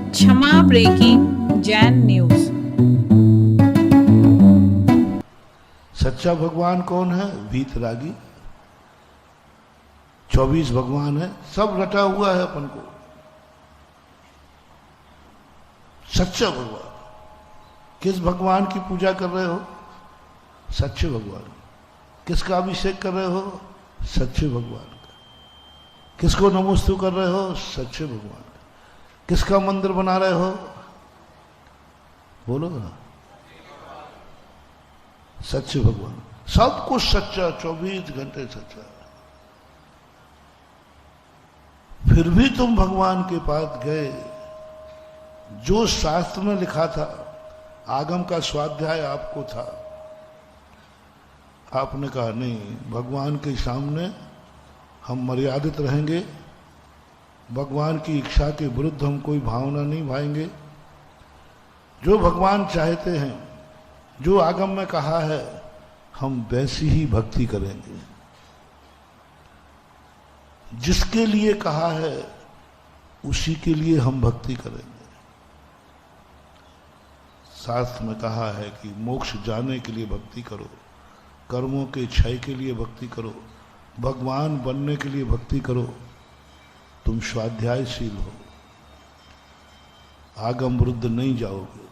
क्षमा breaking Jain news. सच्चा भगवान कौन है? वीतरागी। 24 भगवान है, सब रटा हुआ है अपन को। सच्चा भगवान। किस भगवान की पूजा कर रहे हो? सच्चे भगवान। किसका अभिषेक कर रहे हो? सच्चे भगवान का। किसको नमोस्तु कर रहे हो? सच्चे भगवान का। किसका मंदिर बना रहे हो? बोलो ना, सच्चे भगवान। सब कुछ सच्चा, 24 घंटे सच्चा। फिर भी तुम भगवान के पास गए। जो शास्त्र में लिखा था, आगम का स्वाध्याय आपको था, आपने कहा नहीं, भगवान के सामने हम मर्यादित रहेंगे, भगवान की इच्छा के विरुद्ध हम कोई भावना नहीं भाएंगे। जो भगवान चाहते हैं, जो आगम में कहा है, हम वैसी ही भक्ति करेंगे। जिसके लिए कहा है उसी के लिए हम भक्ति करेंगे। शास्त्र में कहा है कि मोक्ष जाने के लिए भक्ति करो, कर्मों के क्षय के लिए भक्ति करो, भगवान बनने के लिए भक्ति करो। तुम स्वाध्यायशील हो, आगम विरुद्ध नहीं जाओगे,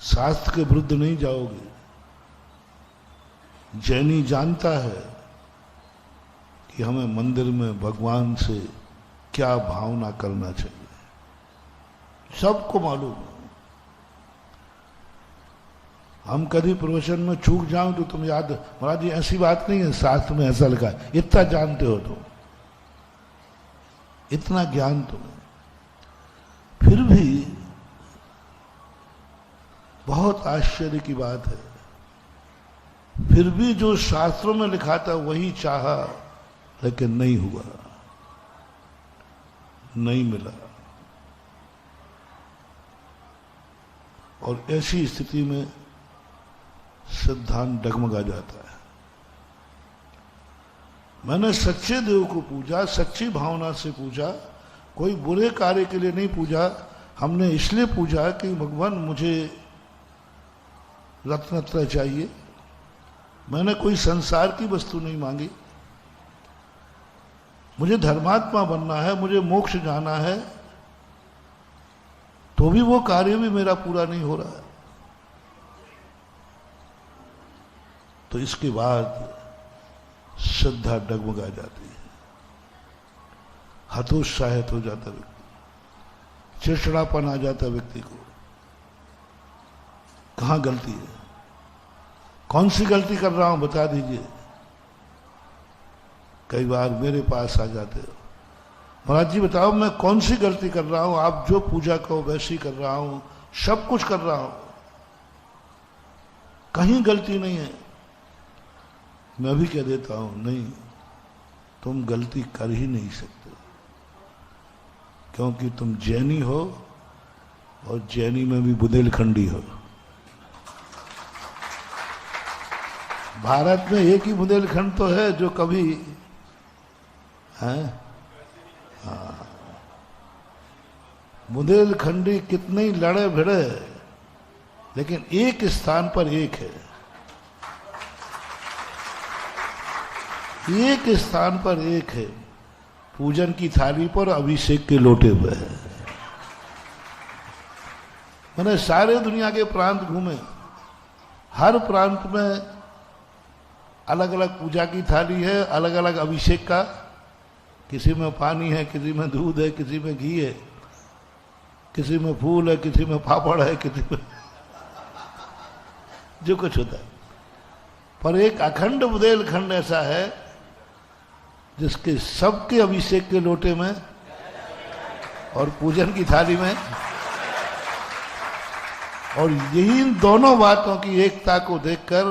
शास्त्र के विरुद्ध नहीं जाओगे। जैनी जानता है कि हमें मंदिर में भगवान से क्या भावना करना चाहिए, सबको मालूम है। हम कभी प्रवचन में चूक जाऊं तो तुम याद, महाराज जी ऐसी बात नहीं है, शास्त्र में ऐसा लिखा है। इतना जानते हो तुम, इतना ज्ञान तुम्हें, फिर भी बहुत आश्चर्य की बात है, फिर भी जो शास्त्रों में लिखा था वही चाहा, लेकिन नहीं हुआ, नहीं मिला। और ऐसी स्थिति में सिद्धांत डगमगा जाता है। मैंने सच्चे देव को पूजा, सच्ची भावना से पूजा, कोई बुरे कार्य के लिए नहीं पूजा। हमने इसलिए पूजा कि भगवान मुझे रत्नत्रय चाहिए। मैंने कोई संसार की वस्तु नहीं मांगी। मुझे धर्मात्मा बनना है, मुझे मोक्ष जाना है, तो भी वो कार्य भी मेरा पूरा नहीं हो रहा है। तो इसके बाद श्रद्धा डगमगा जाती है, हतोत्साहित हो जाता व्यक्ति, चिड़चिड़ापन आ जाता व्यक्ति को। कहां गलती है? कौन सी गलती कर रहा हूं बता दीजिए। कई बार मेरे पास आ जाते हो, महाराज जी बताओ मैं कौन सी गलती कर रहा हूं? आप जो पूजा कहो वैसी कर रहा हूं, सब कुछ कर रहा हूं, कहीं गलती नहीं है। मैं भी कह देता हूं नहीं, तुम गलती कर ही नहीं सकते, क्योंकि तुम जैनी हो और जैनी में भी बुंदेलखंडी हो। भारत में एक ही बुंदेलखंड तो है जो कभी है। हाँ, बुंदेलखंडी कितने ही लड़े भिड़े, लेकिन एक स्थान पर एक है, एक स्थान पर एक है, पूजन की थाली पर अभिषेक के लोटे हुए है। मैंने सारे दुनिया के प्रांत घूमे, हर प्रांत में अलग अलग पूजा की थाली है, अलग अलग अभिषेक का। किसी में पानी है, किसी में दूध है, किसी में घी है, किसी में फूल है, किसी में पापड़ है, किसी में जो कुछ होता है। पर एक अखंड बुंदेलखंड ऐसा है जिसके सबके अभिषेक के लोटे में और पूजन की थाली में, और यही इन दोनों बातों की एकता को देखकर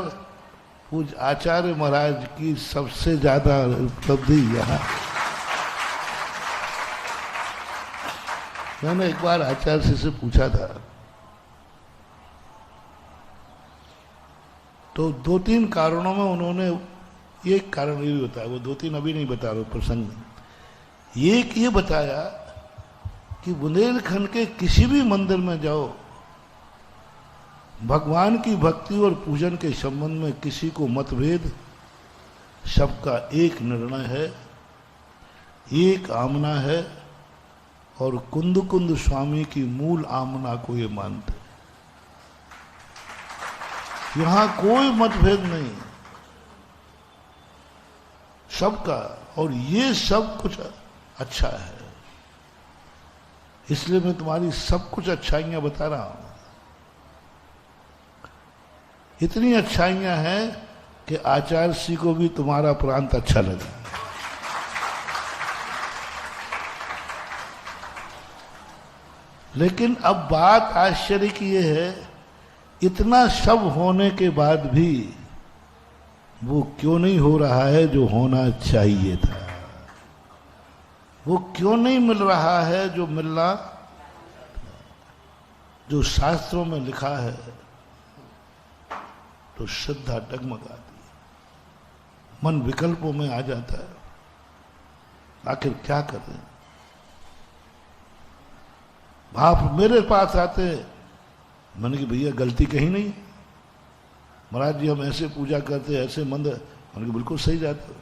पूज आचार्य महाराज की सबसे ज्यादा उपलब्धि यहां। मैंने एक बार आचार्य से पूछा था, तो 2-3 कारणों में उन्होंने, एक कारण ये बताया, वो 2-3 अभी नहीं बता रहा प्रसंग में, एक ये बताया कि बुंदेलखंड के किसी भी मंदिर में जाओ, भगवान की भक्ति और पूजन के संबंध में किसी को मतभेद, सबका एक निर्णय है, एक आमना है, और कुंद कुंद स्वामी की मूल आमना को ये मानते। यहां कोई मतभेद नहीं, सबका, और ये सब कुछ अच्छा है। इसलिए मैं तुम्हारी सब कुछ अच्छाइयां बता रहा हूं। इतनी अच्छाइयां हैं कि आचार्य श्री को भी तुम्हारा प्रांत अच्छा लगा। लेकिन अब बात आश्चर्य की यह है, इतना सब होने के बाद भी वो क्यों नहीं हो रहा है जो होना चाहिए था? वो क्यों नहीं मिल रहा है जो मिलना, जो शास्त्रों में लिखा है? तो श्रद्धा डगमगाती है, मन विकल्पों में आ जाता है। आखिर क्या करें? आप मेरे पास आते, मैंने कि भैया गलती कहीं नहीं, महाराज जी हम ऐसे पूजा करते, ऐसे मंदिर, मैंने कि बिल्कुल सही जाते।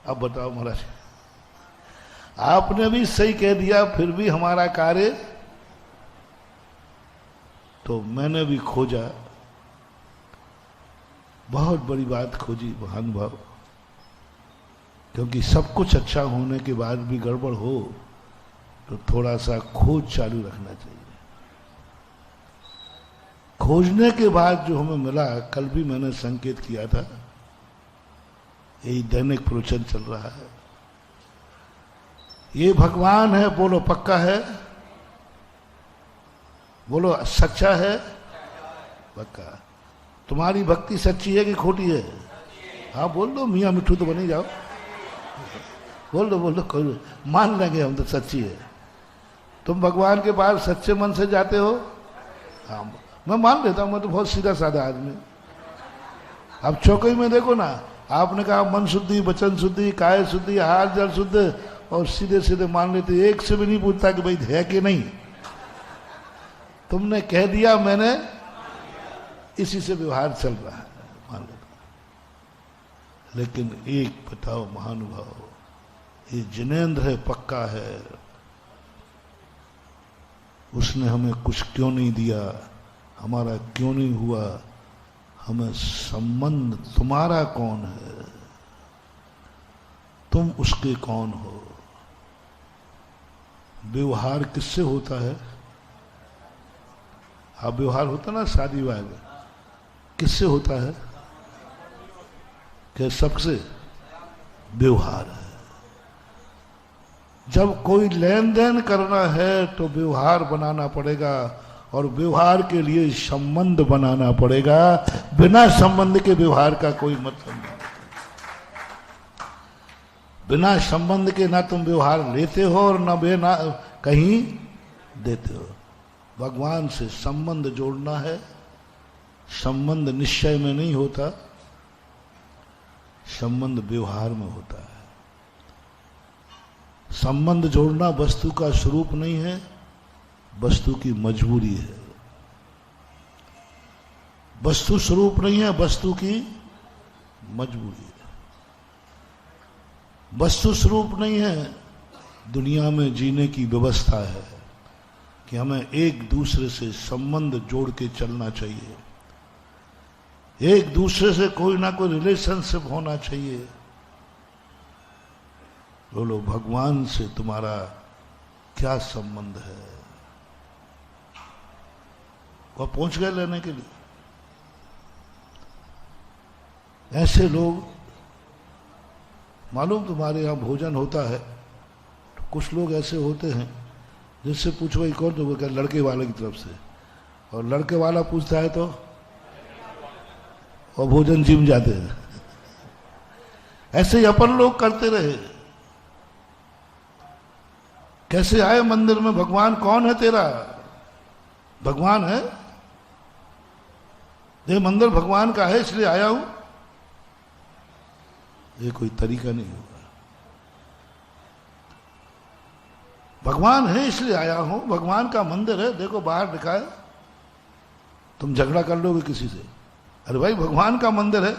अब बताओ महाराज, आपने भी सही कह दिया, फिर भी हमारा कार्य। तो मैंने भी खोजा, बहुत बड़ी बात खोजी महानुभाव, क्योंकि सब कुछ अच्छा होने के बाद भी गड़बड़ हो तो थोड़ा सा खोज चालू रखना चाहिए। खोजने के बाद जो हमें मिला, कल भी मैंने संकेत किया था, यही दैनिक प्रवचन चल रहा है। ये भगवान है, बोलो पक्का है, बोलो सच्चा है, पक्का। तुम्हारी भक्ति सच्ची है कि खोटी है? हाँ बोल दो, मियाँ मिठू तो बनी जाओ, बोल दो कोई मान लेंगे हम तो सच्ची है। तुम भगवान के पास सच्चे मन से जाते हो? हाँ मैं मान लेता हूँ, मैं तो बहुत सीधा साधा आदमी। अब चौकई में देखो ना, आपने कहा मन शुद्धि, वचन शुद्धि, काय शुद्धि, हाथ जल शुद्ध, और सीधे सीधे मान लेते, एक से भी नहीं पूछता कि भाई है कि नहीं। तुमने कह दिया, मैंने इसी से व्यवहार चल रहा है, मान लेता। लेकिन एक बताओ महानुभाव, ये जिनेंद्र है, पक्का है, उसने हमें कुछ क्यों नहीं दिया, हमारा क्यों नहीं हुआ? हमें संबंध, तुम्हारा कौन है, तुम उसके कौन हो? व्यवहार किससे होता है? हाँ व्यवहार होता ना शादी विवाह में, किससे होता है? क्या सबसे? व्यवहार है। जब कोई लेन देन करना है तो व्यवहार बनाना पड़ेगा, और व्यवहार के लिए संबंध बनाना पड़ेगा। बिना संबंध के व्यवहार का कोई मतलब नहीं। बिना संबंध के ना तुम व्यवहार लेते हो और ना ना कहीं देते हो। भगवान से संबंध जोड़ना है। संबंध निश्चय में नहीं होता, संबंध व्यवहार में होता है। संबंध जोड़ना वस्तु का स्वरूप नहीं है, वस्तु की मजबूरी है। वस्तु स्वरूप नहीं है, वस्तु की मजबूरी है। वस्तु स्वरूप नहीं है, दुनिया में जीने की व्यवस्था है कि हमें एक दूसरे से संबंध जोड़ के चलना चाहिए, एक दूसरे से कोई ना कोई रिलेशनशिप होना चाहिए। बोलो भगवान से तुम्हारा क्या संबंध है? वह पहुंच गए लेने के लिए। ऐसे लोग, मालूम तुम्हारे यहां भोजन होता है तो कुछ लोग ऐसे होते हैं जिससे पूछो भाई कौन, तो वो क्या लड़के वाले की तरफ से, और लड़के वाला पूछता है तो और भोजन जिम जाते हैं। ऐसे ही अपन लोग करते रहे। कैसे आए मंदिर में? भगवान कौन है तेरा? भगवान है, ये मंदिर भगवान का है इसलिए आया हूं। ये कोई तरीका नहीं होगा। भगवान है इसलिए आया हूं, भगवान का मंदिर है, देखो बाहर लिखा है। तुम झगड़ा कर लोगे किसी से, अरे भाई भगवान का मंदिर है,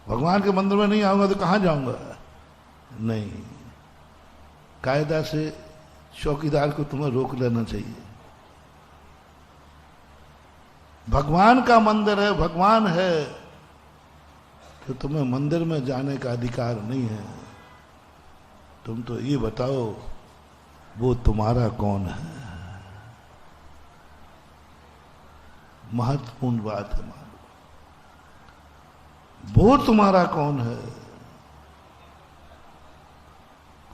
भगवान के मंदिर में नहीं आऊंगा तो कहां जाऊंगा? नहीं, कायदा से चौकीदार को तुम्हें रोक लेना चाहिए। भगवान का मंदिर है, भगवान है, तो तुम्हें मंदिर में जाने का अधिकार नहीं है। तुम तो ये बताओ वो तुम्हारा कौन है? महत्वपूर्ण बात है, मानो वो तुम्हारा कौन है?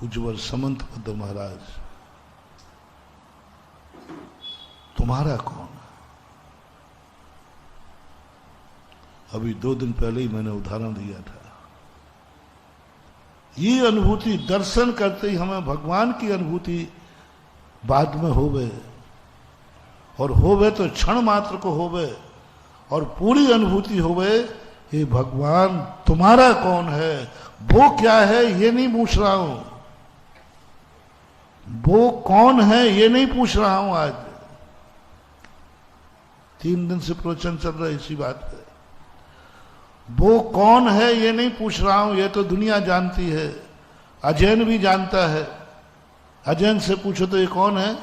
उज्जवल समंत पद महाराज, तुम्हारा कौन है? अभी 2 दिन पहले ही मैंने उदाहरण दिया था। ये अनुभूति दर्शन करते ही हमें भगवान की अनुभूति बाद में होवे, और होवे तो क्षण मात्र को होवे, और पूरी अनुभूति होवे। ये भगवान तुम्हारा कौन है, वो क्या है ये नहीं पूछ रहा हूं, वो कौन है ये नहीं पूछ रहा हूं। आज 3 दिन से प्रवचन चल रहा है इसी बात पे। वो कौन है ये नहीं पूछ रहा हूं, ये तो दुनिया जानती है, अजैन भी जानता है। अजैन से पूछो तो ये कौन है,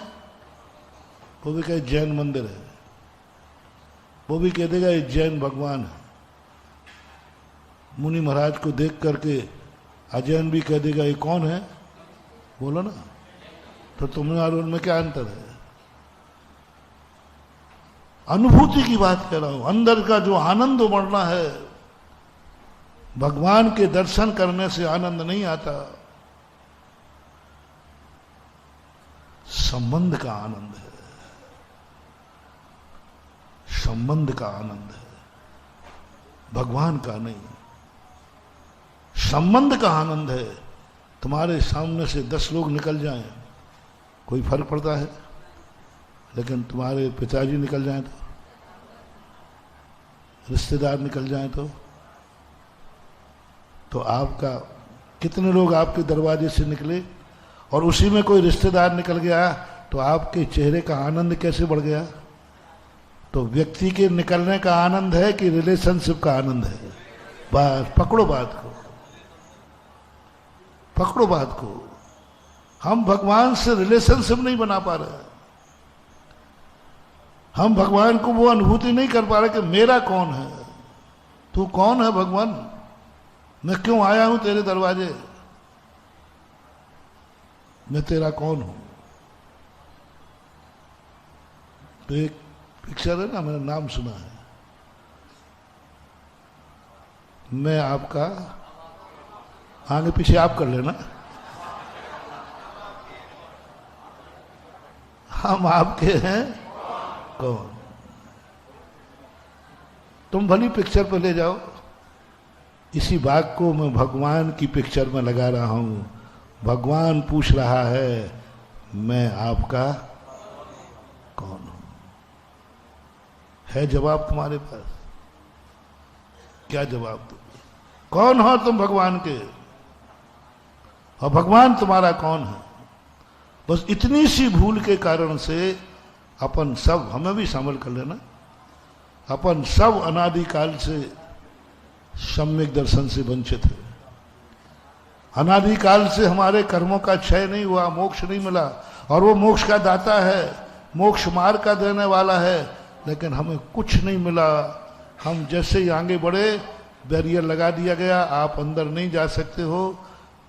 वो भी कहे जैन मंदिर है, वो भी कह देगा ये जैन भगवान है। मुनि महाराज को देख करके अजैन भी कह देगा ये कौन है, बोलो ना। तो तुम्हें और उनमें क्या अंतर है? अनुभूति की बात कर रहा हूं, अंदर का जो आनंद उमड़ना है। भगवान के दर्शन करने से आनंद नहीं आता, संबंध का आनंद है, संबंध का आनंद है, भगवान का नहीं। संबंध का आनंद है। तुम्हारे सामने से 10 लोग निकल जाएं, कोई फर्क पड़ता है? लेकिन तुम्हारे पिताजी निकल जाएं तो, रिश्तेदार निकल जाएं तो आपका कितने लोग आपके दरवाजे से निकले, और उसी में कोई रिश्तेदार निकल गया तो आपके चेहरे का आनंद कैसे बढ़ गया? तो व्यक्ति के निकलने का आनंद है कि रिलेशनशिप का आनंद है? बस पकड़ो बात को, पकड़ो बात को। हम भगवान से रिलेशनशिप नहीं बना पा रहे, हम भगवान को वो अनुभूति नहीं कर पा रहे कि मेरा कौन है, तू कौन है भगवान, मैं क्यों आया हूं तेरे दरवाजे, मैं तेरा कौन हूं। तो एक पिक्चर है ना, मैंने नाम सुना है, मैं आपका, आगे पीछे आप कर लेना, हम आपके हैं कौन। तुम भली पिक्चर पर ले जाओ, इसी बात को मैं भगवान की पिक्चर में लगा रहा हूं। भगवान पूछ रहा है मैं आपका कौन हूं। है जवाब तुम्हारे पास? क्या जवाब दो? कौन हो तुम भगवान के, और भगवान तुम्हारा कौन है? बस इतनी सी भूल के कारण से अपन सब, हमें भी शामिल कर लेना, अपन सब अनादिकाल से सम्यक दर्शन से वंचित है। अनादिकाल से हमारे कर्मों का क्षय नहीं हुआ, मोक्ष नहीं मिला, और वो मोक्ष का दाता है, मोक्ष मार्ग का देने वाला है, लेकिन हमें कुछ नहीं मिला। हम जैसे ही आगे बढ़े बैरियर लगा दिया गया, आप अंदर नहीं जा सकते हो,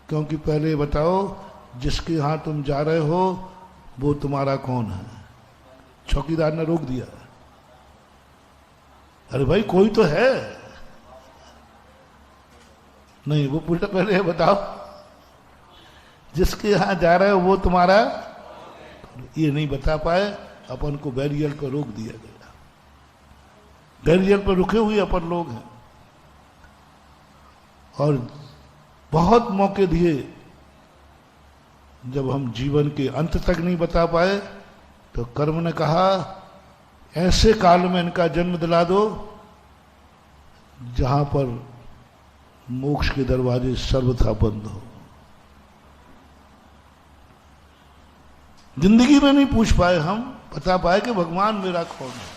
क्योंकि पहले बताओ जिसके यहाँ तुम जा रहे हो वो तुम्हारा कौन है? चौकीदार ने रोक दिया। अरे भाई कोई तो है, नहीं वो पूछा पहले बताओ जिसके यहां जा रहे हो वो तुम्हारा, ये नहीं बता पाए, अपन को बैरियर पर रोक दिया गया। बैरियर पर रुके हुए अपन लोग हैं, और बहुत मौके दिए, जब हम जीवन के अंत तक नहीं बता पाए तो कर्म ने कहा ऐसे काल में इनका जन्म दिला दो जहां पर मोक्ष के दरवाजे सर्वथा बंद हो। जिंदगी में नहीं पूछ पाए हम, बता पाए कि भगवान मेरा कौन है,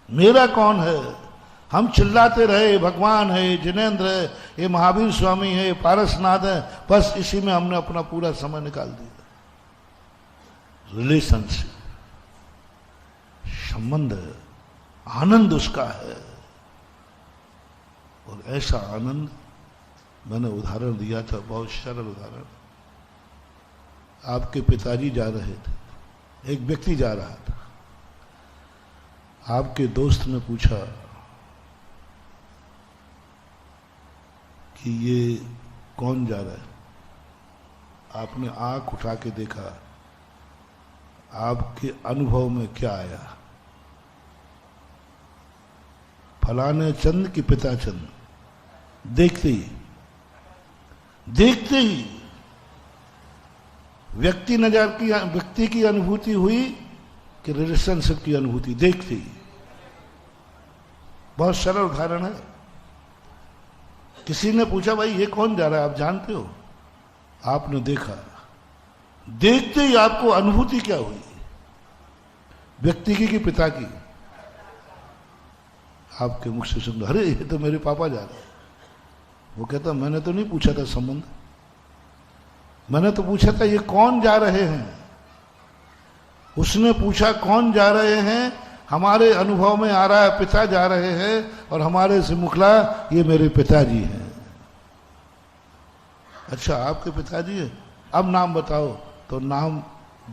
मेरा कौन है। हम चिल्लाते रहे भगवान है, जिनेंद्र है, ये महावीर स्वामी है, पारसनाथ है, बस इसी में हमने अपना पूरा समय निकाल दिया। रिलेशनशिप, संबंध, आनंद उसका है। और ऐसा आनंद, मैंने उदाहरण दिया था, बहुत सरल उदाहरण। आपके पिताजी जा रहे थे, एक व्यक्ति जा रहा था, आपके दोस्त ने पूछा कि ये कौन जा रहा है। आपने आंख उठा के देखा, आपके अनुभव में क्या आया? फलाने चंद के पिता चंद। देखते ही व्यक्ति की अनुभूति हुई कि रिलेशनशिप की अनुभूति? देखते ही। बहुत सरल उदाहरण है। किसी ने पूछा भाई ये कौन जा रहा है, आप जानते हो? आपने देखा, देखते ही आपको अनुभूति क्या हुई? व्यक्ति की कि पिता की? आपके मुख से सुन, अरे ये तो मेरे पापा जा रहे हैं। वो कहता मैंने तो नहीं पूछा था संबंध, मैंने तो पूछा था ये कौन जा रहे हैं। उसने पूछा कौन जा रहे हैं, हमारे अनुभव में आ रहा है पिता जा रहे हैं, और हमारे से मुखला ये मेरे पिताजी हैं। अच्छा आपके पिताजी है, अब नाम बताओ। तो नाम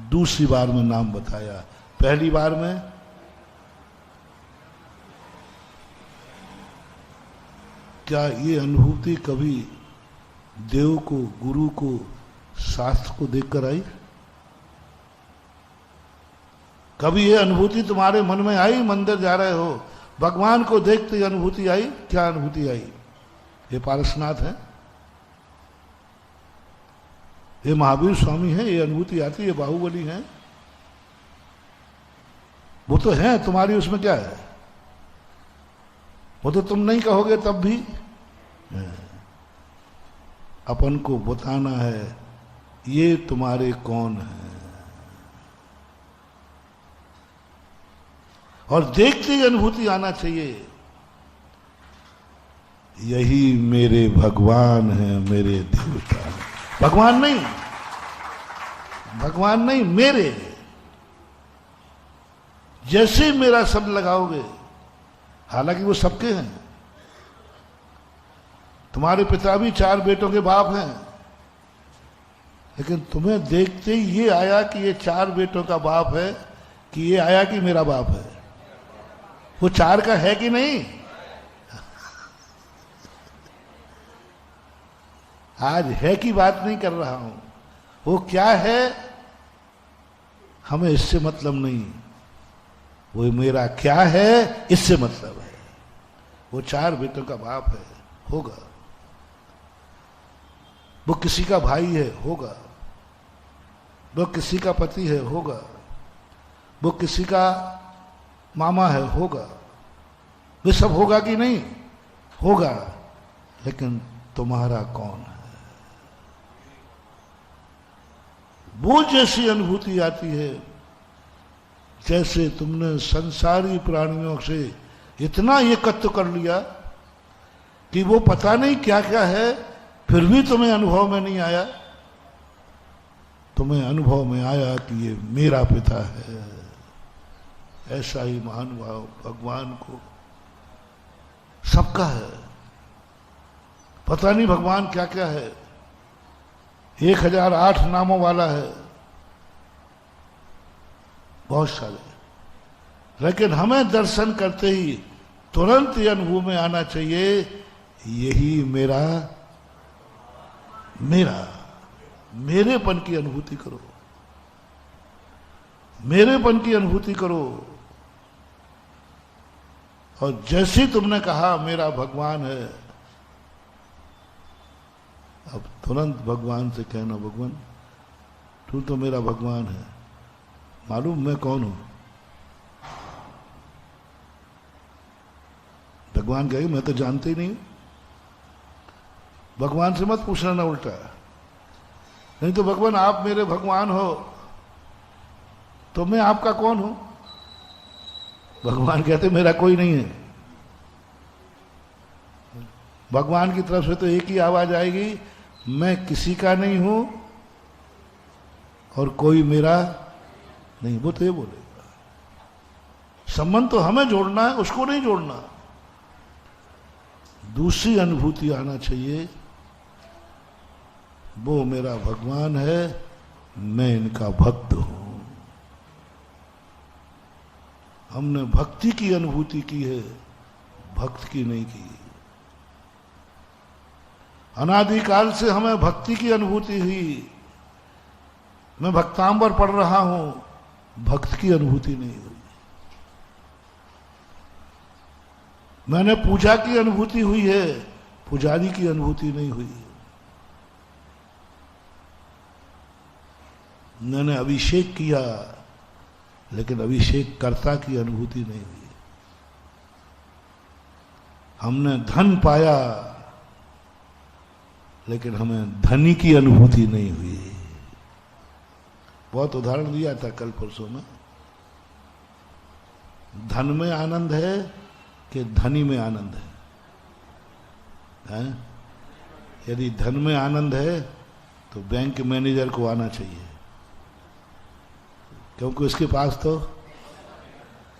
दूसरी बार में नाम बताया, पहली बार में क्या ये अनुभूति कभी देव को, गुरु को, शास्त्र को देखकर आई? कभी ये अनुभूति तुम्हारे मन में आई? मंदिर जा रहे हो, भगवान को देखते ही अनुभूति आई? क्या अनुभूति आई? ये पारसनाथ है, ये महावीर स्वामी है, ये अनुभूति आती है, बाहुबली है, वो तो है तुम्हारी, उसमें क्या है? वो तो तुम नहीं कहोगे तब भी। अपन को बताना है ये तुम्हारे कौन है, और देखते ही अनुभूति आना चाहिए यही मेरे भगवान है, मेरे देवता है। भगवान नहीं, मेरे। जैसे मेरा शब्द लगाओगे, हालांकि वो सबके हैं, तुम्हारे पिता भी 4 बेटों के बाप हैं, लेकिन तुम्हें देखते ही ये आया कि ये 4 बेटों का बाप है, कि ये आया कि मेरा बाप है? वो 4 का है कि नहीं? आज है की बात नहीं कर रहा हूं, वो क्या है हमें इससे मतलब नहीं, वो मेरा क्या है इससे मतलब है। वो 4 बेटों का बाप है, होगा। वो किसी का भाई है, होगा। वो किसी का पति है, होगा। वो किसी का मामा है, होगा। वो सब होगा कि नहीं? होगा। लेकिन तुम्हारा कौन है? वो जैसी अनुभूति आती है जैसे तुमने संसारी प्राणियों से इतना एकत्र कर लिया कि वो पता नहीं क्या क्या है, फिर भी तुम्हें अनुभव में नहीं आया। तुम्हें अनुभव में आया कि ये मेरा पिता है। ऐसा ही महानुभाव भगवान को सबका है, पता नहीं भगवान क्या क्या है। 1008 नामों वाला है, बहुत सारे। लेकिन हमें दर्शन करते ही तुरंत ये अनुभव में आना चाहिए यही मेरा मेरेपन की अनुभूति करो, मेरेपन की अनुभूति करो। और जैसे तुमने कहा मेरा भगवान है, अब तुरंत भगवान से कहना भगवान तू तो मेरा भगवान है, मालूम मैं कौन हूं? भगवान कहे मैं तो जानते ही नहीं। भगवान से मत पूछना ना उल्टा, नहीं तो भगवान आप मेरे भगवान हो, तो मैं आपका कौन हूं? भगवान कहते मेरा कोई नहीं है। भगवान की तरफ से तो एक ही आवाज आएगी, मैं किसी का नहीं हूं और कोई मेरा नहीं। वो तो ये बोलेगा। संबंध तो हमें जोड़ना है, उसको नहीं जोड़ना। दूसरी अनुभूति आना चाहिए, वो मेरा भगवान है, मैं इनका भक्त हूं। हमने भक्ति की अनुभूति की है, भक्त की नहीं की। अनादिकाल से हमें भक्ति की अनुभूति हुई। मैं भक्तांबर पढ़ रहा हूं, भक्त की अनुभूति नहीं हुई। मैंने पूजा की अनुभूति हुई है, पुजारी की अनुभूति नहीं हुई। मैंने अभिषेक किया, लेकिन अभिषेक कर्ता की अनुभूति नहीं हुई। हमने धन पाया, लेकिन हमें धनी की अनुभूति नहीं हुई। बहुत उदाहरण दिया था कल परसों में। धन में आनंद है कि धनी में आनंद है? यदि धन में आनंद है तो बैंक मैनेजर को आना चाहिए, क्योंकि उसके पास तो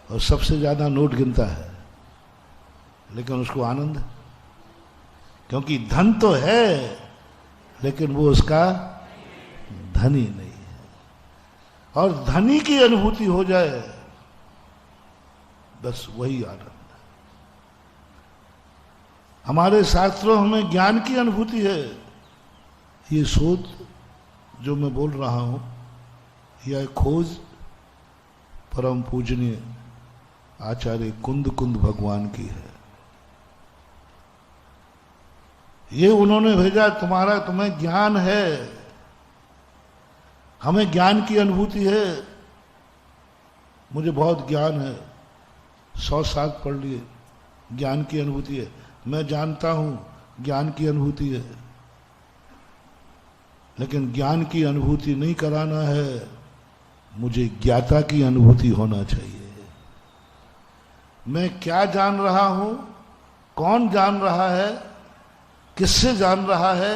और सबसे ज्यादा नोट गिनता है, लेकिन उसको आनंद, क्योंकि धन तो है लेकिन वो उसका धनी नहीं है। और धनी की अनुभूति हो जाए, बस वही आनंद। हमारे शास्त्रों में ज्ञान की अनुभूति है। ये शोध जो मैं बोल रहा हूं, यह खोज परम पूजनीय आचार्य कुंद कुंद भगवान की है। ये उन्होंने भेजा, तुम्हें ज्ञान है, हमें ज्ञान की अनुभूति है। मुझे बहुत ज्ञान है, 100 साल पढ़ लिए, ज्ञान की अनुभूति है। मैं जानता हूं, ज्ञान की अनुभूति है। लेकिन ज्ञान की अनुभूति नहीं कराना है, मुझे ज्ञाता की अनुभूति होना चाहिए। मैं क्या जान रहा हूं, कौन जान रहा है, किससे जान रहा है,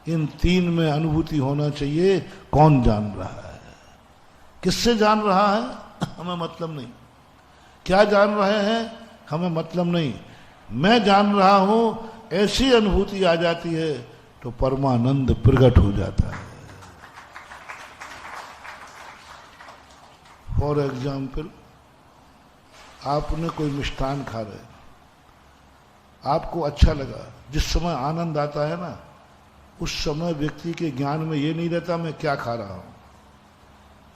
इन तीन में अनुभूति होना चाहिए। कौन जान रहा है, किससे जान रहा है, हमें मतलब नहीं। क्या जान रहे हैं, हमें मतलब नहीं। मैं जान रहा हूं, ऐसी अनुभूति आ जाती है तो परमानंद प्रकट हो जाता है। फॉर एग्जाम्पल, आपने कोई मिष्ठान खा रहे, आपको अच्छा लगा। जिस समय आनंद आता है ना, उस समय व्यक्ति के ज्ञान में ये नहीं रहता मैं क्या खा रहा हूं,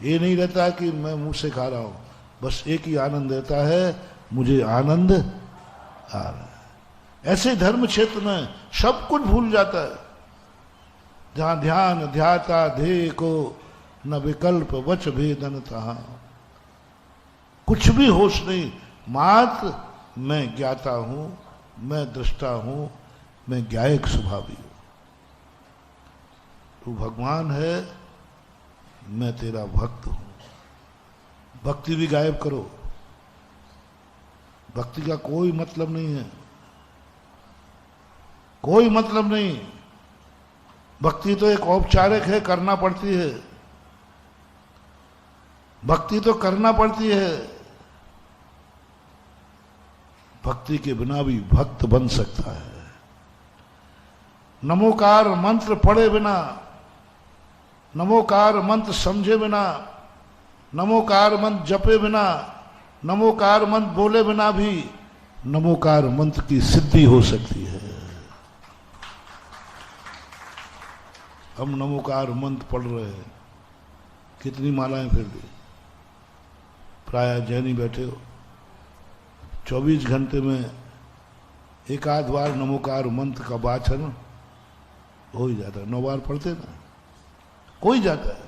ये नहीं रहता कि मैं मुंह से खा रहा हूं। बस एक ही आनंद रहता है, मुझे आनंद आ रहा है। ऐसे धर्म क्षेत्र में सब कुछ भूल जाता है। जहां ध्यान ध्याता ध्येय को न विकल्प वच भेदन तहां, कुछ भी होश नहीं, मात्र मैं ज्ञाता हूं, मैं दृष्टा हूं, मैं ज्ञायक स्वभावी हूं। तू भगवान है, मैं तेरा भक्त हूं। भक्ति भी गायब करो, भक्ति का कोई मतलब नहीं है, कोई मतलब नहीं। भक्ति तो एक औपचारिक है, करना पड़ती है। भक्ति तो करना पड़ती है। भक्ति के बिना भी भक्त बन सकता है। नमोकार मंत्र पढ़े बिना, नमोकार मंत्र समझे बिना, नमोकार मंत्र जपे बिना, नमोकार मंत्र बोले बिना भी नमोकार मंत्र की सिद्धि हो सकती है। हम नमोकार मंत्र पढ़ रहे हैं, कितनी मालाएं फिर ली, प्राय जैनी बैठे हो, 24 घंटे में एक आध बार नमोकार मंत्र का वाचन हो ही जाता है। 9 बार पढ़ते ना, कोई जाता है।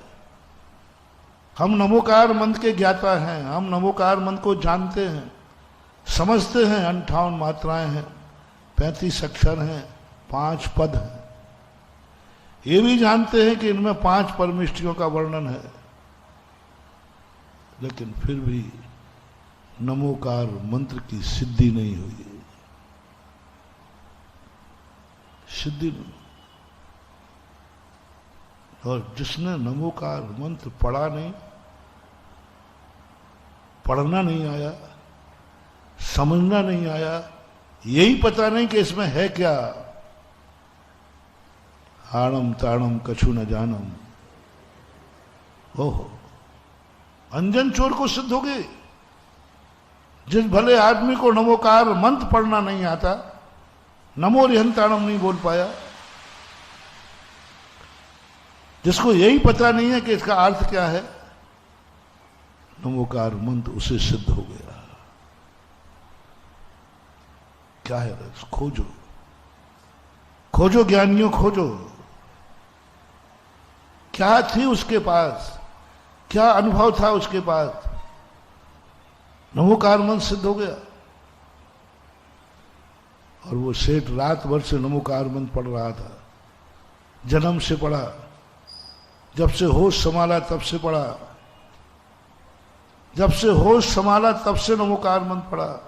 हम नमोकार मंत्र के ज्ञाता हैं, हम नमोकार मंत्र को जानते हैं, समझते हैं। 58 मात्राएं हैं, 35 अक्षर हैं, 5 पद हैं। ये भी जानते हैं कि इनमें 5 परमिष्टियों का वर्णन है। लेकिन फिर भी नमोकार मंत्र की सिद्धि नहीं हुई, सिद्धि नहीं। और जिसने नमोकार मंत्र पढ़ा नहीं, पढ़ना नहीं आया, समझना नहीं आया, यही पता नहीं कि इसमें है क्या, आणम ताणम कछु न जानम, ओहो अंजन चोर को सिद्ध हो गए। जिस भले आदमी को नमोकार मंत्र पढ़ना नहीं आता, नमो रिहंताणम नहीं बोल पाया, जिसको यही पता नहीं है कि इसका अर्थ क्या है, नमोकार मंत्र उसे सिद्ध हो गया। क्या है रस? खोजो, खोजो ज्ञानियों, खोजो। क्या थी उसके पास, क्या अनुभव था उसके पास, नमोकार मंत्र सिद्ध हो गया। और वो सेठ रात भर से नमोकार मंत्र पढ़ रहा था, जन्म से पढ़ा, जब से होश संभाला तब से पढ़ा, जब से होश संभाला तब से नमोकार मंत्र पढ़ा,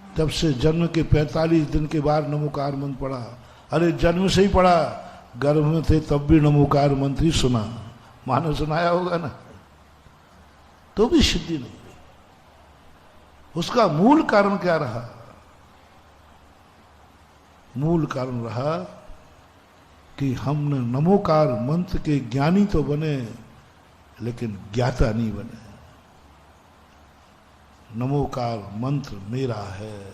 जब से जन्म के 45 दिन के बाद नमोकार मंत्र पढ़ा। अरे जन्म से ही पढ़ा, गर्भ में थे तब भी नमोकार मंत्र ही सुना, मानो सुनाया होगा ना, तो भी सिद्धि नहीं हुई। उसका मूल कारण क्या रहा? मूल कारण रहा कि हमने नमोकार मंत्र के ज्ञानी तो बने, लेकिन ज्ञाता नहीं बने। नमोकार मंत्र मेरा है,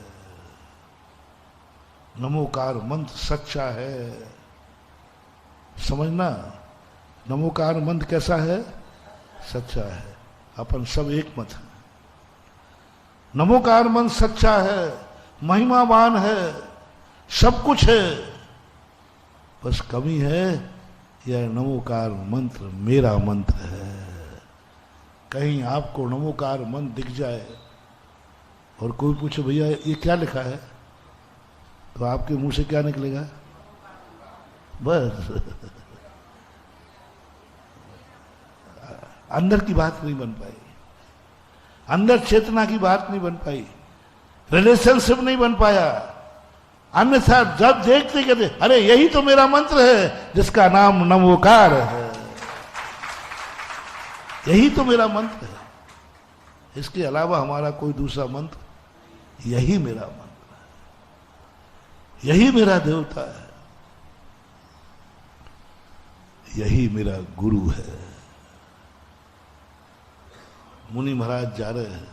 नमोकार मंत्र सच्चा है। समझना, नमोकार मंत्र कैसा है? सच्चा है। अपन सब एक मत है। नमोकार मंत्र सच्चा है, महिमावान है, सब कुछ है, बस कमी है यह नमोकार मंत्र मेरा मंत्र है। कहीं आपको नमोकार मंत्र दिख जाए और कोई पूछे भैया ये क्या लिखा है, तो आपके मुंह से क्या निकलेगा? बस अंदर की बात नहीं बन पाई, अंदर चेतना की बात नहीं बन पाई, रिलेशनशिप नहीं बन पाया। अन्यथा जब देखते कहते अरे यही तो मेरा मंत्र है जिसका नाम नमोकार है, यही तो मेरा मंत्र है, इसके अलावा हमारा कोई दूसरा मंत्र, यही मेरा मंत्र है, यही मेरा देवता है, यही मेरा गुरु है। मुनि महाराज जा रहे हैं,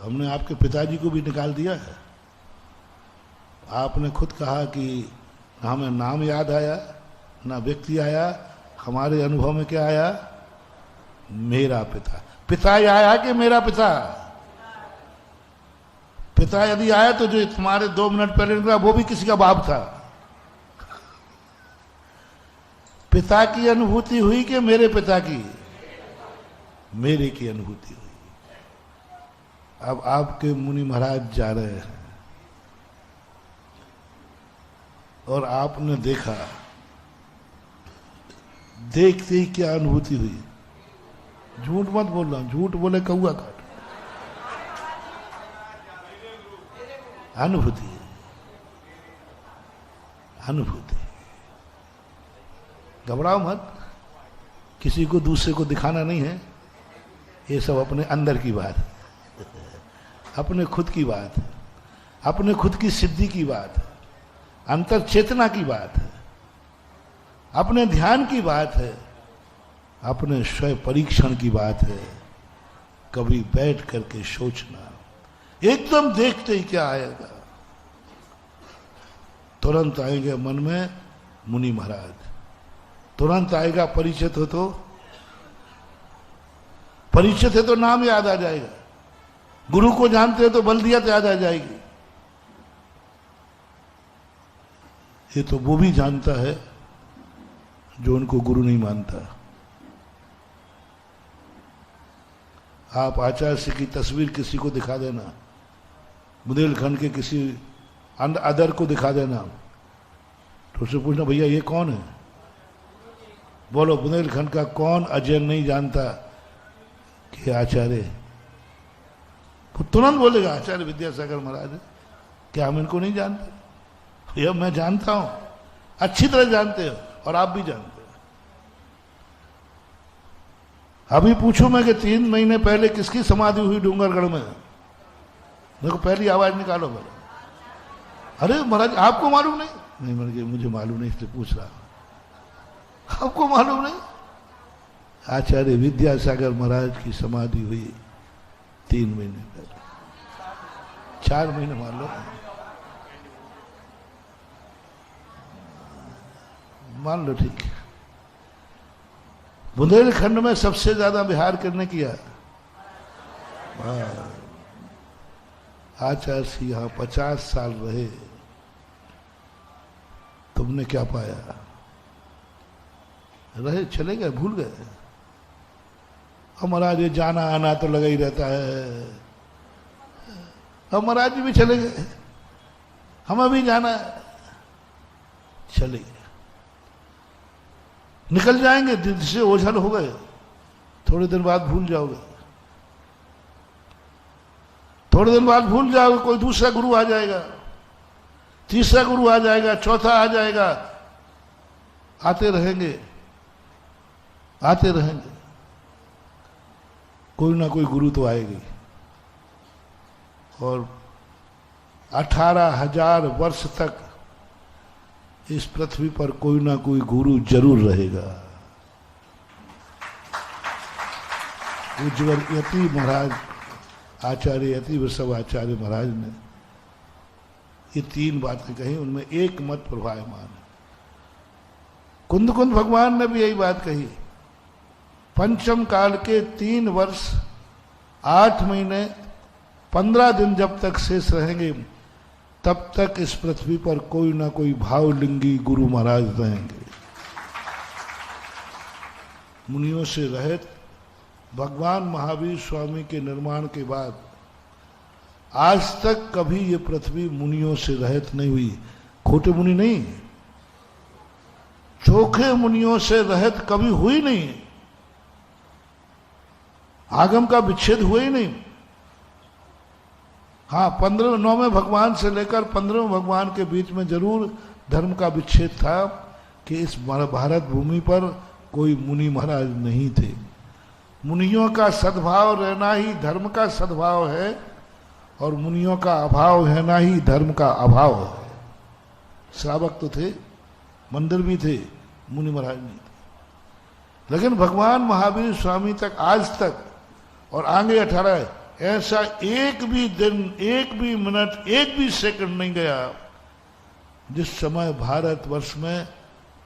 हमने आपके पिताजी को भी निकाल दिया है। आपने खुद कहा कि हमें नाम याद आया ना व्यक्ति आया, हमारे अनुभव में क्या आया? मेरा पिता। पिता आया कि मेरा पिता? पिता यदि आया तो जो तुम्हारे 2 मिनट पहले निकला वो भी किसी का बाप था। पिता की अनुभूति हुई कि मेरे पिता की? मेरे की अनुभूति हुई। अब आपके मुनि महाराज जा रहे हैं और आपने देखा, देखते ही क्या अनुभूति हुई? झूठ मत बोल रहा हूं, झूठ बोले कौआ काट। अनुभूति, अनुभूति। घबराओ मत, किसी को दूसरे को दिखाना नहीं है, ये सब अपने अंदर की बात है, अपने खुद की बात है, अपने खुद की सिद्धि की बात है, अंतर चेतना की बात है, अपने ध्यान की बात है, अपने स्वयं परीक्षण की बात है। कभी बैठ करके सोचना, एकदम देखते ही क्या आएगा? तुरंत आएंगे मन में मुनि महाराज, तुरंत आएगा परिचित हो तो, परिचित है तो नाम याद आ जाएगा, गुरु को जानते हो तो बल्दियत याद आ जाएगी। ये तो वो भी जानता है जो उनको गुरु नहीं मानता। आप आचार्य श्री की तस्वीर किसी को दिखा देना, बुंदेलखंड के किसी अदर को दिखा देना, तो उससे पूछना भैया ये कौन है? बोलो बुंदेलखंड का कौन अजय नहीं जानता कि आचार्य, वो तुरंत बोलेगा आचार्य विद्यासागर महाराज है। क्या हम इनको नहीं जानते? भैया मैं जानता हूं, अच्छी तरह जानते हो और आप भी जानते हो। अभी पूछू मैं कि 3 महीने पहले किसकी समाधि हुई डूंगरगढ़ में? देखो पहली आवाज निकालो बोलो। अरे महाराज आपको मालूम नहीं? नहीं मैंने मुझे मालूम नहीं इसलिए पूछ रहा हूं। आपको मालूम नहीं? आचार्य विद्यासागर महाराज की समाधि हुई 3 महीने पहले, 4 महीने मान लो, मान लो ठीक है। बुंदेलखंड में सबसे ज्यादा बिहार किसने किया? आचार्य सिंह यहां 50 साल रहे, तुमने क्या पाया? रहे, चले गए, भूल गए। और महाराज ये जाना आना तो लगा ही रहता है। और महाराज जी भी चले गए, हमें भी जाना है, चले गए। निकल जाएंगे, दिल से ओझल हो गए, थोड़े दिन बाद भूल जाओगे, थोड़े दिन बाद भूल जाओगे। कोई दूसरा गुरु आ जाएगा, तीसरा गुरु आ जाएगा, चौथा आ जाएगा, आते रहेंगे, आते रहेंगे। कोई ना कोई गुरु तो आएगी। और 18,000 वर्ष तक इस पृथ्वी पर कोई ना कोई गुरु जरूर रहेगा। उज्जवल यति महाराज, आचार्य यति वृषभ आचार्य महाराज ने ये 3 बातें कही, उनमें एक मत प्रभावमान है। कुंद भगवान ने भी यही बात कही। पंचम काल के 3 वर्ष 8 महीने 15 दिन जब तक शेष रहेंगे, तब तक इस पृथ्वी पर कोई ना कोई भावलिंगी गुरु महाराज रहेंगे। मुनियों से रहित भगवान महावीर स्वामी के निर्माण के बाद आज तक कभी ये पृथ्वी मुनियों से रहित नहीं हुई। खोटे मुनि नहीं, चोखे मुनियों से रहित कभी हुई नहीं। आगम का विच्छेद हुआ ही नहीं। हाँ, 9वें भगवान से लेकर 15वें भगवान के बीच में जरूर धर्म का विच्छेद था कि इस भारत भूमि पर कोई मुनि महाराज नहीं थे। मुनियों का सद्भाव रहना ही धर्म का सद्भाव है, और मुनियों का अभाव रहना ही धर्म का अभाव है। श्रावक तो थे, मंदिर भी थे, मुनि महाराज नहीं थे। लेकिन भगवान महावीर स्वामी तक, आज तक और आगे 18, ऐसा एक भी दिन, एक भी मिनट, एक भी सेकंड नहीं गया जिस समय भारतवर्ष में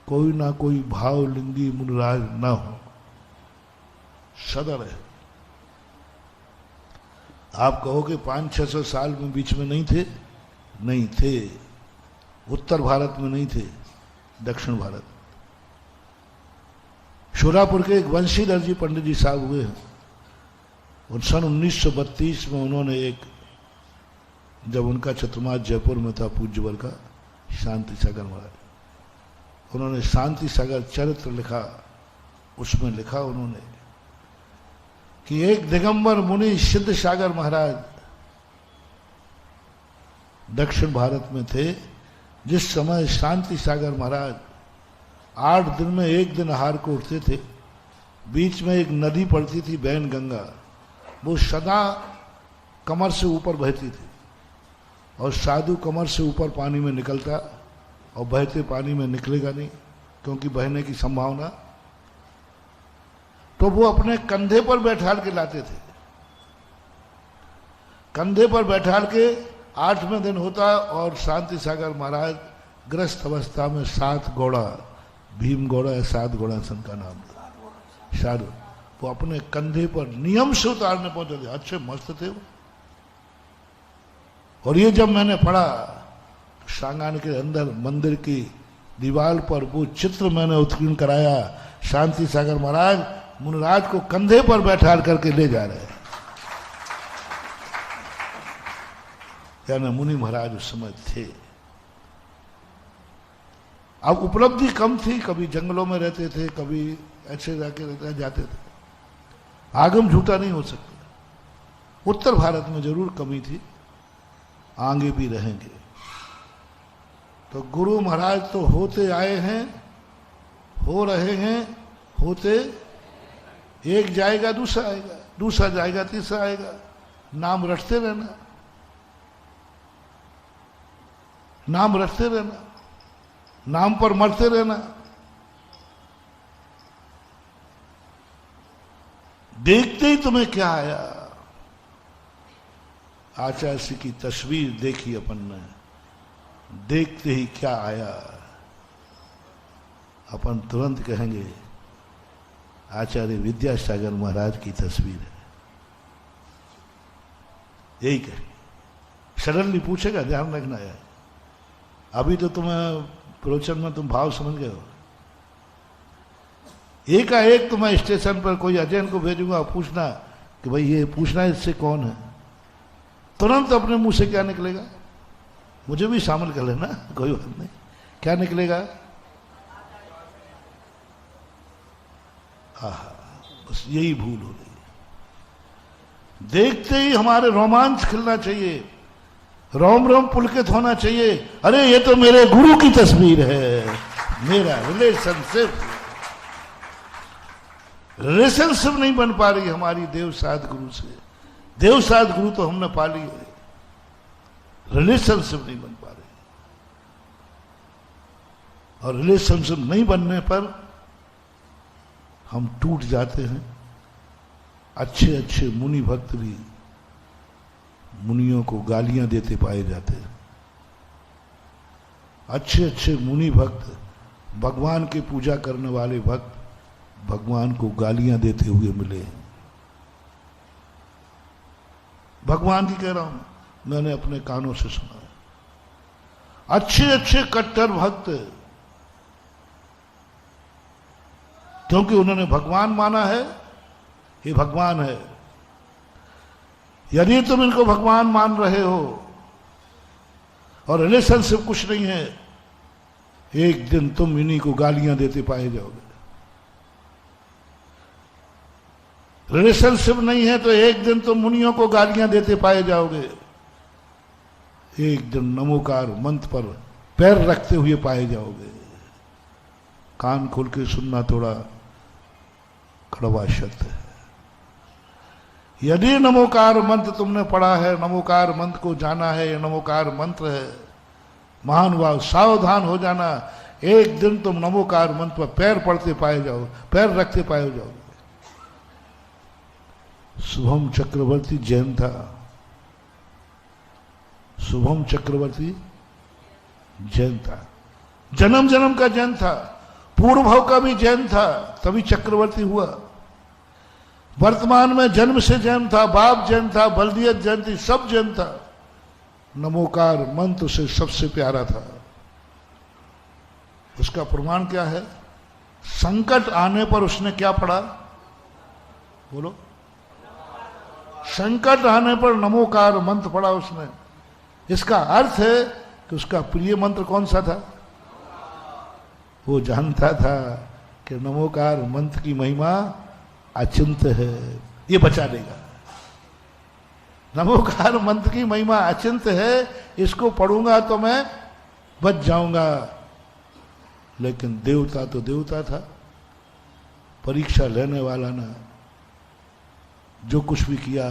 कोई ना कोई भावलिंगी मुनिराज न हो। सदा रहे। आप कहोगे 500-600 साल में बीच में नहीं थे? नहीं थे। उत्तर भारत में नहीं थे, दक्षिण भारत। शोरापुर के एक वंशीधर जी पंडित जी साहब हुए हैं, और सन 1932 में उन्होंने एक, जब उनका चतुर्मास जयपुर में था पूज्यवर का, शांति सागर महाराज, उन्होंने शांति सागर चरित्र लिखा। उसमें लिखा उन्होंने कि एक दिगंबर मुनि सिद्ध सागर महाराज दक्षिण भारत में थे। जिस समय शांति सागर महाराज 8 दिन में 1 दिन आहार को उठते थे, बीच में एक नदी पड़ती थी बैन गंगा, वो सदा कमर से ऊपर बहती थी, और साधु कमर से ऊपर पानी में निकलता, और बहते पानी में निकलेगा नहीं क्योंकि बहने की संभावना। तो वो अपने कंधे पर बैठाल के लाते थे। कंधे पर बैठाल के 8वें दिन होता, और शांति सागर महाराज ग्रस्त अवस्था में 7 घोड़ा, भीम घोड़ा या 7 घोड़ा सन का नाम था, साधु, वो अपने कंधे पर नियम से उतारने पहुंचे थे। अच्छे मस्त थे वो। और ये जब मैंने पढ़ा, सांगान के अंदर मंदिर की दीवार पर वो चित्र मैंने उत्कीर्ण कराया। शांति सागर महाराज मुनिराज को कंधे पर बैठा करके ले जा रहे हैं। यानी मुनि महाराज उस समय थे। अब उपलब्धि कम थी, कभी जंगलों में रहते थे, कभी ऐसे जाते थे। आगम झूठा नहीं हो सकता। उत्तर भारत में जरूर कमी थी, आगे भी रहेंगे। तो गुरु महाराज तो होते आए हैं, हो रहे हैं, होते, एक जाएगा दूसरा आएगा, दूसरा जाएगा तीसरा आएगा। नाम रटते रहना, नाम रटते रहना, नाम पर मरते रहना। देखते ही तुम्हें क्या आया? आचार्य श्री की तस्वीर देखी अपन ने, देखते ही क्या आया? अपन तुरंत कहेंगे आचार्य विद्यासागर महाराज की तस्वीर है। यही कहेंगे। सडनली पूछेगा, ध्यान रखना है। अभी तो तुम्हें प्रवचन में तुम भाव समझ गए हो। एकाएक तुम्हें स्टेशन पर कोई अजैन को भेजूंगा, पूछना कि भाई ये पूछना इससे कौन है, तुरंत अपने मुंह से क्या निकलेगा? मुझे भी शामिल कर लेना, कोई बात नहीं। क्या निकलेगा? आहा, बस यही भूल हो रही है। देखते ही हमारे रोमांच खिलना चाहिए, रोम रोम पुलकित होना चाहिए। अरे ये तो मेरे गुरु की तस्वीर है। मेरा रिलेशनशिप नहीं बन पा रही हमारी देव साध गुरु से। देव साध गुरु तो हमने पा ली है, रिलेशनशिप नहीं बन पा रही। और रिलेशनशिप नहीं बनने पर हम टूट जाते हैं। अच्छे अच्छे मुनि भक्त भी मुनियों को गालियां देते पाए जाते हैं। अच्छे अच्छे मुनि भक्त, भगवान की पूजा करने वाले भक्त भगवान को गालियां देते हुए मिले हैं। भगवान की कह रहा हूं, मैंने अपने कानों से सुना है। अच्छे अच्छे कट्टर भक्त, क्योंकि उन्होंने भगवान माना है, ये भगवान है। यदि तुम इनको भगवान मान रहे हो और रिलेशनशिप कुछ नहीं है, एक दिन तुम इन्हीं को गालियां देते पाए जाओगे। रिलेशनशिप नहीं है तो एक दिन तुम मुनियों को गालियां देते पाए जाओगे। एक दिन नमोकार मंत्र पर पैर रखते हुए पाए जाओगे। कान खोल के सुनना, थोड़ा कड़वा शब्द है। यदि नमोकार मंत्र तुमने पढ़ा है, नमोकार मंत्र को जाना है, ये नमोकार मंत्र है, महानुभाव सावधान हो जाना। एक दिन तुम नमोकार मंत्र पर पैर पड़ते पाए जाओ, पैर रखते पाए जाओ। शुभम चक्रवर्ती जैन था, शुभम चक्रवर्ती जैन था, जन्म जन्म का जैन था, पूर्व भाव का भी जैन था, तभी चक्रवर्ती हुआ। वर्तमान में जन्म से जैन था, बाप जैन था, बल्दियत जैन थी, सब जैन था। नमोकार मंत्र से सबसे प्यारा था। उसका प्रमाण क्या है? संकट आने पर उसने क्या पढ़ा? बोलो। संकट आने पर नमोकार मंत्र पढ़ा उसने। इसका अर्थ है कि उसका प्रिय मंत्र कौन सा था? वो जानता था कि नमोकार मंत्र की महिमा अचिंत है, ये बचा देगा। नमोकार मंत्र की महिमा अचिंत है, इसको पढ़ूंगा तो मैं बच जाऊंगा। लेकिन देवता तो देवता था, परीक्षा लेने वाला ना, जो कुछ भी किया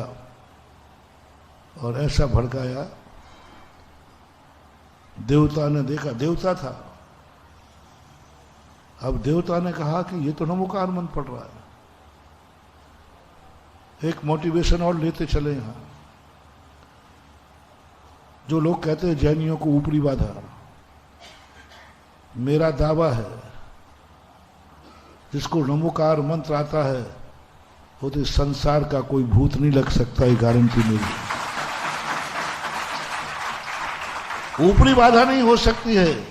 और ऐसा भड़काया। देवता ने देखा, देवता था। अब देवता ने कहा कि ये तो नमोकार मंत्र पढ़ रहा है। एक मोटिवेशन और लेते चले यहां। जो लोग कहते हैं जैनियों को ऊपरी बाधा, मेरा दावा है जिसको नमोकार मंत्र आता है वो तो संसार का कोई भूत नहीं लग सकता, ये गारंटी मेरी। ऊपरी बाधा नहीं हो सकती है।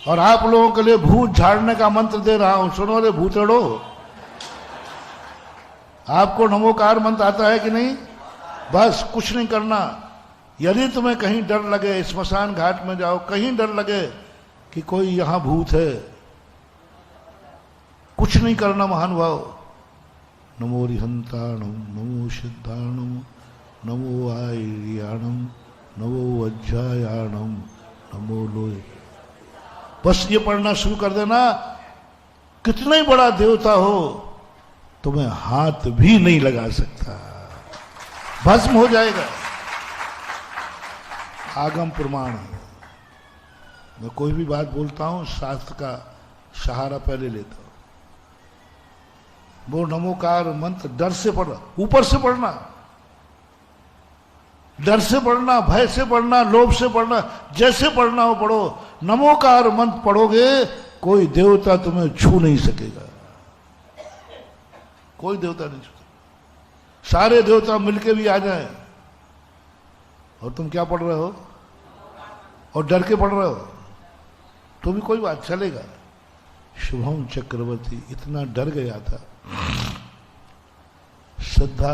और आप लोगों के लिए भूत झाड़ने का मंत्र दे रहा हूं, सुनो रे भूतड़ो। आपको नमोकार मंत्र आता है कि नहीं? बस कुछ नहीं करना। यदि तुम्हें कहीं डर लगे, स्मशान घाट में जाओ, कहीं डर लगे, कि कोई यहां भूत है, कुछ नहीं करना महानुभाव। नमो रिहंताणम, नमो सिद्धाणम, नमो आयर्याणम, नमो वज्रायाणम, नमो लोय। बस ये पढ़ना शुरू कर देना। कितना ही बड़ा देवता हो, तुम्हें हाथ भी नहीं लगा सकता, भस्म हो जाएगा। आगम प्रमाण है। मैं कोई भी बात बोलता हूं, शास्त्र का सहारा पहले लेता हूं। वो नमोकार मंत्र डर से पढ़ना, ऊपर से पढ़ना, डर से पढ़ना, भय से पढ़ना, लोभ से पढ़ना, जैसे पढ़ना हो पढ़ो। नमोकार मंत्र पढ़ोगे, कोई देवता तुम्हें छू नहीं सकेगा, कोई देवता नहीं छू सकेगा। सारे देवता मिलके भी आ जाएं और तुम क्या पढ़ रहे हो और डर के पढ़ रहे हो, तो भी कोई बात चलेगा। शुभम चक्रवर्ती इतना डर गया था, श्रद्धा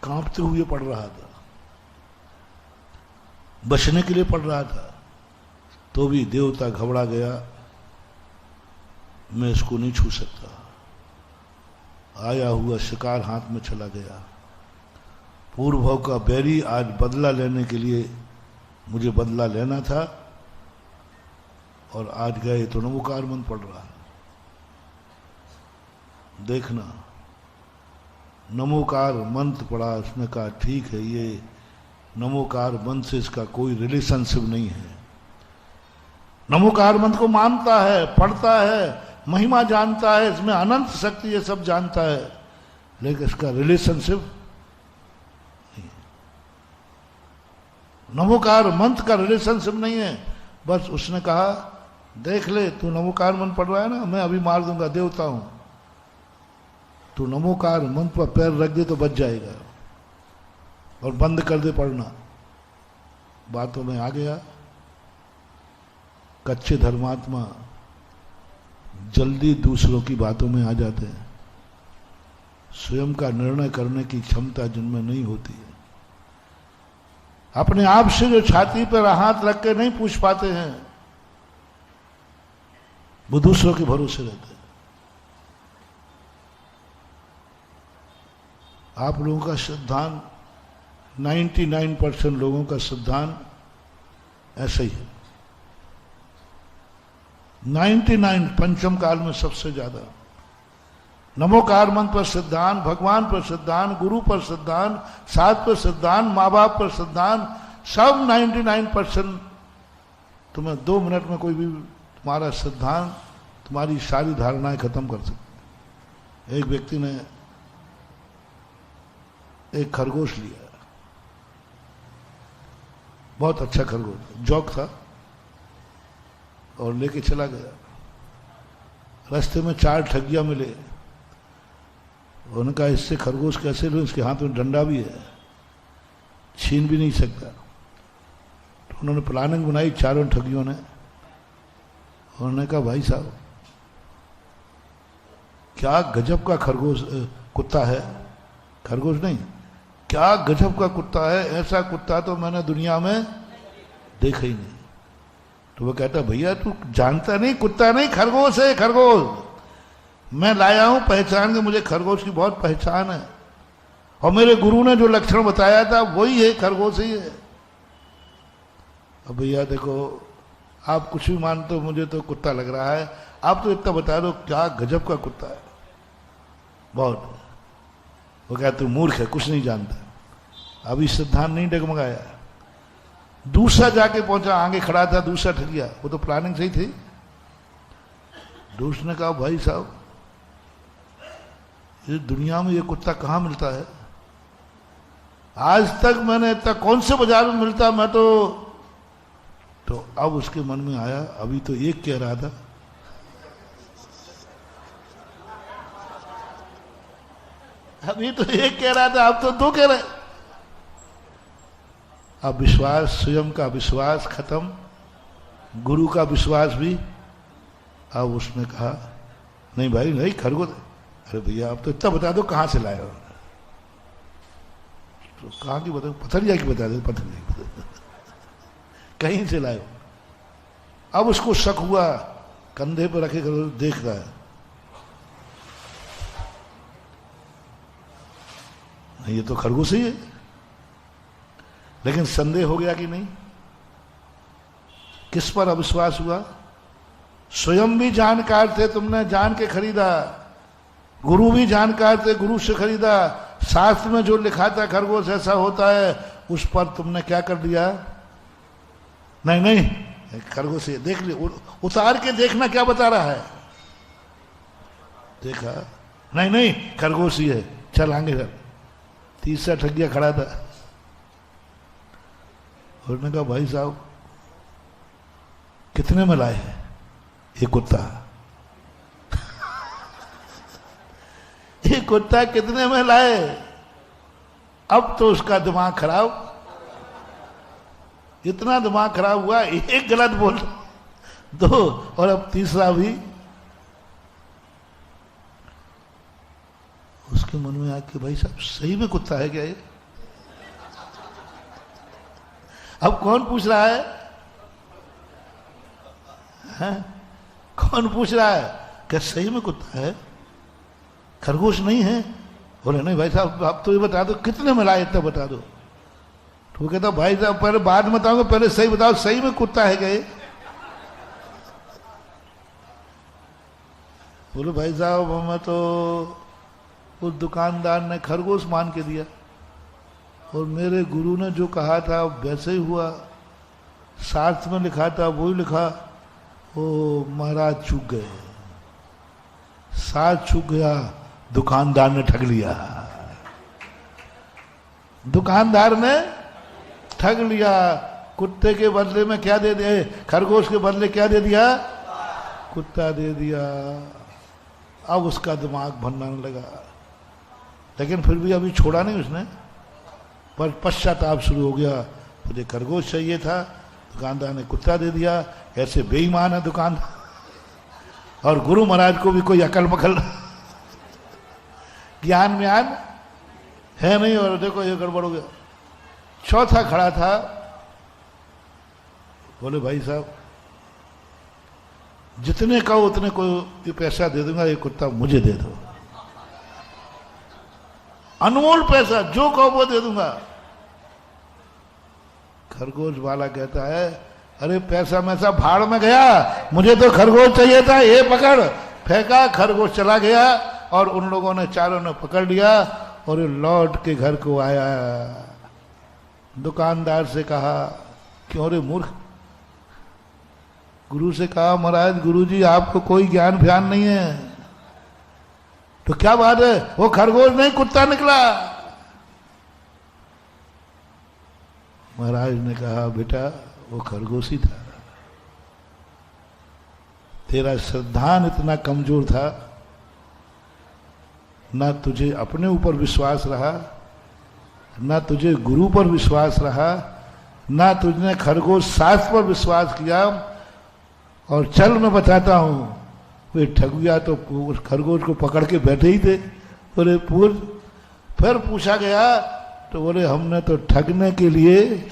कांपते हुए पढ़ रहा था, बचने के लिए पढ़ रहा था, तो भी देवता घबरा गया, मैं इसको नहीं छू सकता। आया हुआ शिकार हाथ में चला गया। पूर्व भाव का बैरी आज बदला लेने के लिए मुझे बदला लेना था, और आज गए तो नमोकार मंत्र पढ़ रहा है। देखना, नमोकार मंत्र पढ़ा, उसने कहा ठीक है, ये नमोकार मंत्र से इसका कोई रिलेशनशिप नहीं है। नमोकार मंत्र को मानता है, पढ़ता है, महिमा जानता है, इसमें अनंत शक्ति ये सब जानता है, लेकिन इसका रिलेशनशिप नहीं है। नमोकार मंत्र का रिलेशनशिप नहीं है। बस उसने कहा देख ले, तू नमोकार मंत्र पढ़ रहा है ना, मैं अभी मार दूंगा, देवता हूं, तू नमोकार मंत्र पर पैर रख दे तो बच जाएगा, और बंद कर दे पढ़ना। बातों में आ गया। कच्चे धर्मात्मा जल्दी दूसरों की बातों में आ जाते हैं। स्वयं का निर्णय करने की क्षमता जिनमें नहीं होती है। अपने आप से जो छाती पर हाथ रख के नहीं पूछ पाते हैं, वो दूसरों के भरोसे रहते हैं। आप लोगों का सिद्धांत, 99% लोगों का सिद्धांत ऐसा ही है। 99 पंचम काल में सबसे ज्यादा नमोकार मंत्र पर सिद्धांत, भगवान पर सिद्धांत, गुरु पर सिद्धांत, साथ पर सिद्धांत, माँ बाप पर सिद्धांत, सब 99% तुम्हें 2 मिनट में कोई भी तुम्हारा सिद्धांत, तुम्हारी सारी धारणाएं खत्म कर सकते। एक व्यक्ति ने एक खरगोश लिया, बहुत अच्छा खरगोश, जौक था, और लेके चला गया। रास्ते में 4 ठगिया मिले। उन्होंने कहा इससे खरगोश कैसे लो, इसके हाथ में डंडा भी है, छीन भी नहीं सकता। तो उन्होंने प्लानिंग बनाई चारों ठगियों ने। उन्होंने कहा भाई साहब, क्या गजब का खरगोश कुत्ता है, खरगोश नहीं, क्या गजब का कुत्ता है, ऐसा कुत्ता तो मैंने दुनिया में देखा ही नहीं। तो वो कहता भैया तू जानता नहीं, कुत्ता नहीं खरगोश है, खरगोश मैं लाया हूं पहचान के, मुझे खरगोश की बहुत पहचान है, और मेरे गुरु ने जो लक्षण बताया था वही है, खरगोश ही है। अब भैया देखो, आप कुछ भी मानते हो, मुझे तो कुत्ता लग रहा है, आप तो इतना बता दो क्या गजब का कुत्ता है, बहुत। वो कहता तू मूर्ख है, कुछ नहीं जानता। अभी सिद्धांत नहीं डगमगाया। दूसरा जाके पहुंचा, आगे खड़ा था दूसरा ठगिया, वो तो प्लानिंग सही थी। दूसरे ने कहा भाई साहब, इस दुनिया में ये कुत्ता कहाँ मिलता है, आज तक मैंने इतना, कौन से बाजार में मिलता, मैं तो अब उसके मन में आया, अभी तो एक कह रहा था, अभी तो एक कह रहा था, अब तो 2 कह रहे। अब विश्वास, स्वयं का विश्वास खत्म, गुरु का विश्वास भी। अब उसने कहा नहीं भाई नहीं, खरगोश। अरे भैया आप तो इतना बता दो कहां से लाए हो। तो कहाँ की बता, पथरिया की बता दे, पथरिया की बता कहीं से लाए। अब उसको शक हुआ, कंधे पर रखे कर देख रहा है, ये तो खरगोश ही है। लेकिन संदेह हो गया कि नहीं। किस पर अविश्वास हुआ? स्वयं भी जानकार थे, तुमने जान के खरीदा, गुरु भी जानकार थे, गुरु से खरीदा, शास्त्र में जो लिखा था खरगोश ऐसा होता है, उस पर तुमने क्या कर दिया? नहीं नहीं खरगोश ये देख लिया, उतार के देखना क्या बता रहा है। देखा, नहीं नहीं खरगोश ही है, चल आगे चल। तीसरा ठगिया खड़ा था, उसने कहा भाई साहब कितने में लाए हैं ये कुत्ता? ये कुत्ता कितने में लाए? अब तो उसका दिमाग खराब, इतना दिमाग खराब हुआ, एक गलत बोल दो और अब तीसरा भी। उसके मन में आया कि भाई साहब सही में कुत्ता है क्या ये? अब कौन पूछ रहा है? कौन पूछ रहा है? क्या सही में कुत्ता है, खरगोश नहीं है? बोले नहीं भाई साहब आप तो ये बता दो कितने में लाए, इतना बता दो। तो वो कहता भाई साहब पहले बाद में बताऊंगा, पहले सही बताओ, सही में कुत्ता है क्या ये? बोले भाई साहब हमें तो उस दुकानदार ने खरगोश मान के दिया और मेरे गुरु ने जो कहा था वैसे ही हुआ, शास्त्र में लिखा था वही लिखा। ओ महाराज चूक गए, साथ चूक गया, दुकानदार ने ठग लिया, दुकानदार ने ठग लिया। कुत्ते के बदले में क्या दे दिया? खरगोश के बदले क्या दे दिया? कुत्ता दे दिया। अब उसका दिमाग भनने लगा, लेकिन फिर भी अभी छोड़ा नहीं उसने, पर पश्चाताप शुरू हो गया। मुझे खरगोश चाहिए था, दुकानदार ने कुत्ता दे दिया। ऐसे बेईमान है दुकानदार। और गुरु महाराज को भी कोई अकल मकल ज्ञान म्यान है नहीं, और देखो ये गड़बड़ हो गया। चौथा खड़ा था, बोले भाई साहब जितने कहो उतने को ये पैसा दे दूंगा, ये कुत्ता मुझे दे दो, अनमोल पैसा जो कहो वो दे दूंगा। खरगोश वाला कहता है अरे पैसा मैसा भाड़ में गया, मुझे तो खरगोश चाहिए था, ये पकड़। फेंका, खरगोश चला गया और उन लोगों ने चारों ने पकड़ लिया और ये लौट के घर को आया। दुकानदार से कहा क्यों रे मूर्ख? गुरु से कहा महाराज गुरुजी आपको कोई ज्ञान फ्यान नहीं है। तो क्या बात है? वो खरगोश नहीं कुत्ता निकला। महाराज ने कहा बेटा वो खरगोश ही था, तेरा श्रद्धान इतना कमजोर था, ना तुझे अपने ऊपर विश्वास रहा, ना तुझे गुरु पर विश्वास रहा, ना तुझने खरगोश शास्त्र पर विश्वास किया। और चल मैं बताता हूं, वे ठगुआ तो उस खरगोश को पकड़ के बैठे ही थे। बोले पूछ। फिर पूछा गया तो बोले हमने तो ठगने के लिए,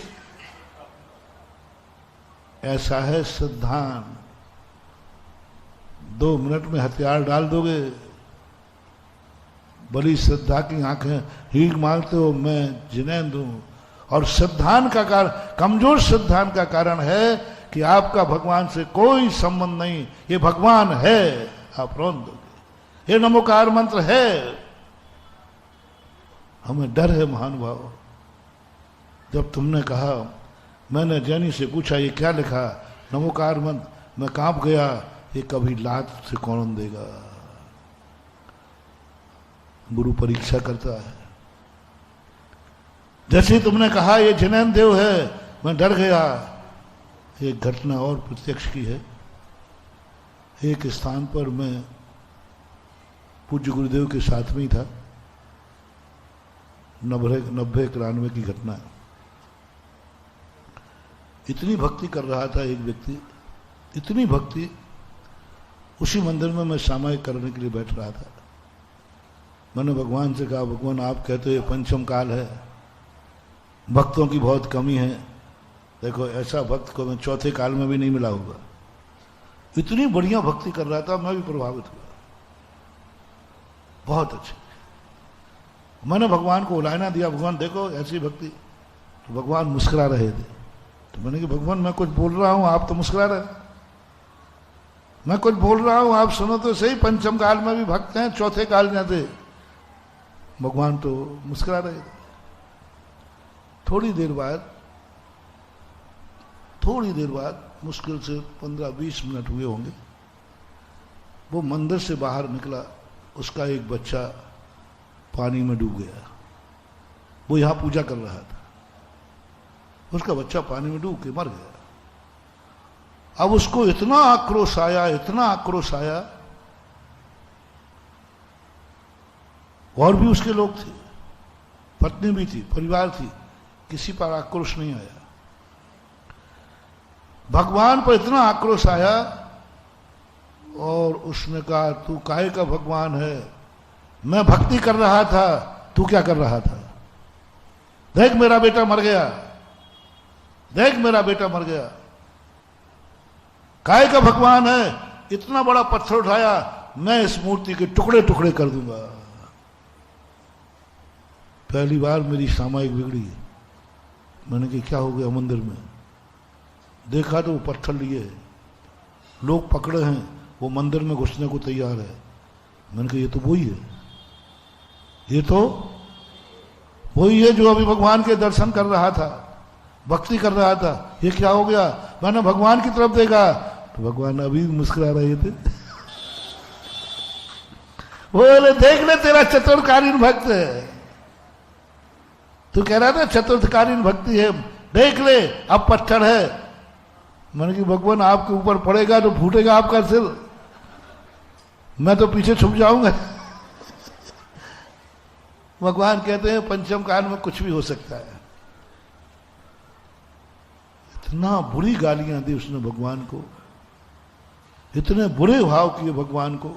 ऐसा है श्रद्धान, 2 मिनट में हथियार डाल दोगे, बड़ी श्रद्धा की आंखें हीक मांगते हो, मैं जिनेन दूं। और श्रद्धान का कारण, कमजोर श्रद्धान का कारण है कि आपका भगवान से कोई संबंध नहीं। ये भगवान है, आप रोन दोगे। ये नमोकार मंत्र है, हमें डर है महानुभाव। जब तुमने कहा, मैंने जैनी से पूछा ये क्या लिखा, नमोकार मंत्र, मैं कांप गया, ये कभी लात से कौन देगा। गुरु परीक्षा करता है। जैसे तुमने कहा ये जैन देव है, मैं डर गया। एक घटना और प्रत्यक्ष की है। एक स्थान पर मैं पूज्य गुरुदेव के साथ में ही था, 90-91 की घटना है। इतनी भक्ति कर रहा था एक व्यक्ति, इतनी भक्ति, उसी मंदिर में मैं सामायिक करने के लिए बैठ रहा था। मैंने भगवान से कहा भगवान आप कहते हो ये पंचम काल है, भक्तों की बहुत कमी है। देखो ऐसा भक्त को मैं चौथे काल में भी नहीं मिला होगा। इतनी बढ़िया भक्ति कर रहा था, मैं भी प्रभावित हुआ, बहुत अच्छी। मैंने भगवान को उलाहना दिया, भगवान देखो ऐसी भक्ति। तो भगवान मुस्कुरा रहे थे। तो मैंने कहा भगवान मैं कुछ बोल रहा हूं, आप तो मुस्कुरा रहे। मैं कुछ बोल रहा हूं, आप सुनो तो सही। पंचम काल में भी भक्त हैं, चौथे काल में थे। भगवान तो मुस्कुरा रहे थे। थोड़ी देर बाद मुश्किल से 15-20 मिनट हुए होंगे, वो मंदिर से बाहर निकला। उसका एक बच्चा पानी में डूब गया। वो यहां पूजा कर रहा था, उसका बच्चा पानी में डूब के मर गया। अब उसको इतना आक्रोश आया, और भी उसके लोग थे, पत्नी भी थी, परिवार थी, किसी पर आक्रोश नहीं आया। भगवान पर इतना आक्रोश आया और उसने कहा तू काहे का भगवान है? मैं भक्ति कर रहा था, तू क्या कर रहा था? देख मेरा बेटा मर गया, देख मेरा बेटा मर गया। काहे का भगवान है? इतना बड़ा पत्थर उठाया, मैं इस मूर्ति के टुकड़े टुकड़े कर दूंगा। पहली बार मेरी सामायिक बिगड़ी। मैंने कहा क्या हो गया मंदिर में? देखा तो वो पत्थर लिए लोग पकड़े हैं, वो मंदिर में घुसने को तैयार है। मैंने कहा ये तो वही है, ये तो वही है जो अभी भगवान के दर्शन कर रहा था, भक्ति कर रहा था। ये क्या हो गया? मैंने भगवान की तरफ देखा तो भगवान अभी मुस्कुरा रहे थे। बोले देख ले तेरा चतुर्थकालीन भक्त है। तू कह रहा था चतुर्थकालीन भक्ति है, देख ले अब पत्थर है। मैंने कहा भगवान आपके ऊपर पड़ेगा तो फूटेगा आपका सिर, मैं तो पीछे छुप जाऊंगा। भगवान कहते हैं पंचम काल में कुछ भी हो सकता है। इतना बुरी गालियां दी उसने भगवान को, इतने बुरे भाव किए भगवान को।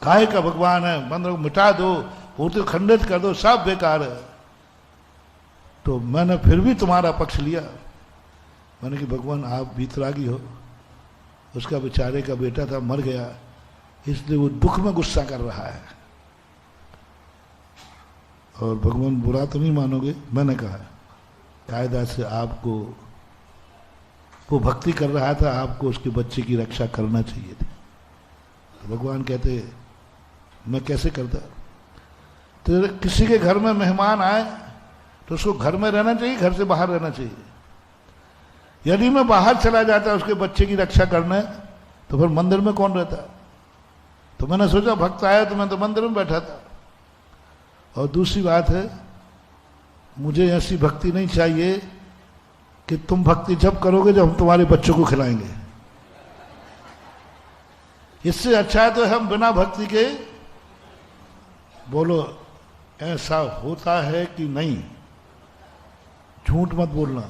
काहे का भगवान है? मंदिर को मिटा दो, मूर्ति खंडित कर दो, सब बेकार है। तो मैंने फिर भी तुम्हारा पक्ष लिया। मैंने कि भगवान आप वीतरागी हो, उसका बेचारे का बेटा था मर गया, इसलिए वो दुख में गुस्सा कर रहा है। और भगवान बुरा तो नहीं मानोगे? मैंने कहा कायदा से आपको, वो भक्ति कर रहा था, आपको उसके बच्चे की रक्षा करना चाहिए थी। तो भगवान कहते मैं कैसे करता? तो किसी के घर में मेहमान आए तो उसको घर में रहना चाहिए, घर से बाहर रहना चाहिए। यदि मैं बाहर चला जाता उसके बच्चे की रक्षा करने, तो फिर मंदिर में कौन रहता? तो मैंने सोचा भक्त आया तो मैं तो मंदिर में बैठा था। और दूसरी बात है, मुझे ऐसी भक्ति नहीं चाहिए कि तुम भक्ति जब करोगे जब हम तुम्हारे बच्चों को खिलाएंगे। इससे अच्छा है तो हम बिना भक्ति के, बोलो ऐसा होता है कि नहीं? झूठ मत बोलना।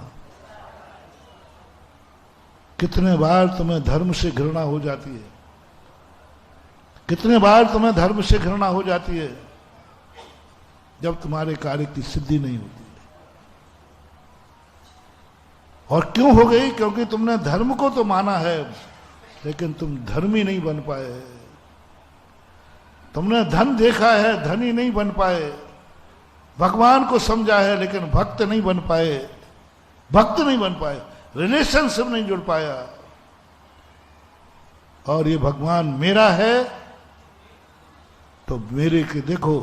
कितने बार तुम्हें धर्म से घृणा हो जाती है, कितने बार तुम्हें धर्म से घृणा हो जाती है जब तुम्हारे कार्य की सिद्धि नहीं होती है। और क्यों हो गई? क्योंकि तुमने धर्म को तो माना है लेकिन तुम धर्मी नहीं बन पाए। तुमने धन देखा है, धनी नहीं बन पाए। भगवान को समझा है लेकिन भक्त नहीं बन पाए, भक्त नहीं बन पाए, रिलेशनशिप नहीं जुड़ पाया। और ये भगवान मेरा है तो मेरे के देखो,